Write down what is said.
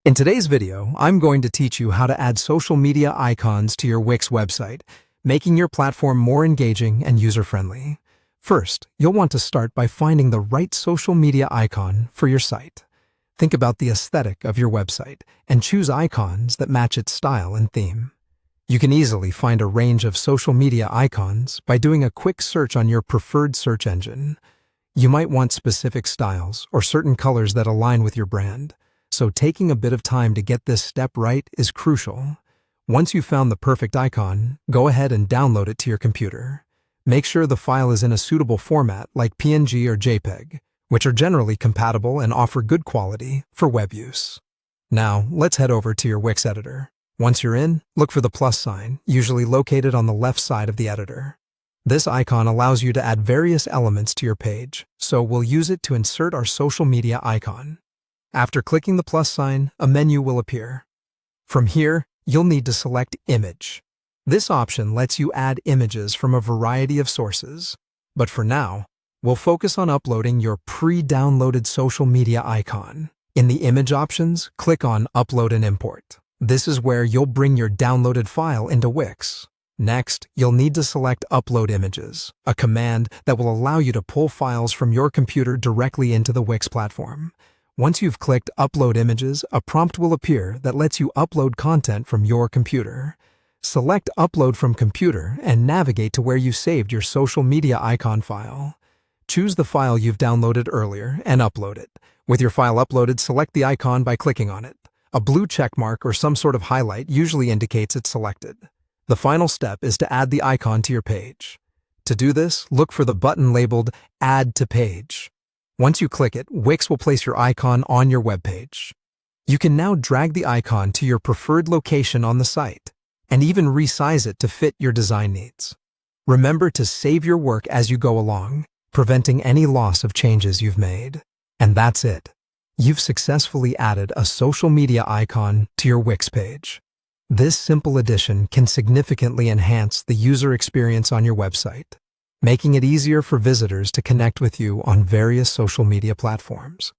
In today's video, I'm going to teach you how to add social media icons to your Wix website, making your platform more engaging and user-friendly. First, you'll want to start by finding the right social media icon for your site. Think about the aesthetic of your website and choose icons that match its style and theme. You can easily find a range of social media icons by doing a quick search on your preferred search engine. You might want specific styles or certain colors that align with your brand. So taking a bit of time to get this step right is crucial. Once you've found the perfect icon, go ahead and download it to your computer. Make sure the file is in a suitable format like PNG or JPEG, which are generally compatible and offer good quality for web use. Now, let's head over to your Wix editor. Once you're in, look for the plus sign, usually located on the left side of the editor. This icon allows you to add various elements to your page, so we'll use it to insert our social media icon. After clicking the plus sign, a menu will appear. From here, you'll need to select Image. This option lets you add images from a variety of sources. But for now, we'll focus on uploading your pre-downloaded social media icon. In the Image options, click on Upload and Import. This is where you'll bring your downloaded file into Wix. Next, you'll need to select Upload Images, a command that will allow you to pull files from your computer directly into the Wix platform. Once you've clicked Upload Images, a prompt will appear that lets you upload content from your computer. Select Upload from Computer and navigate to where you saved your social media icon file. Choose the file you've downloaded earlier and upload it. With your file uploaded, select the icon by clicking on it. A blue check mark or some sort of highlight usually indicates it's selected. The final step is to add the icon to your page. To do this, look for the button labeled Add to Page. Once you click it, Wix will place your icon on your web page. You can now drag the icon to your preferred location on the site, and even resize it to fit your design needs. Remember to save your work as you go along, preventing any loss of changes you've made. And that's it. You've successfully added a social media icon to your Wix page. This simple addition can significantly enhance the user experience on your website, making it easier for visitors to connect with you on various social media platforms.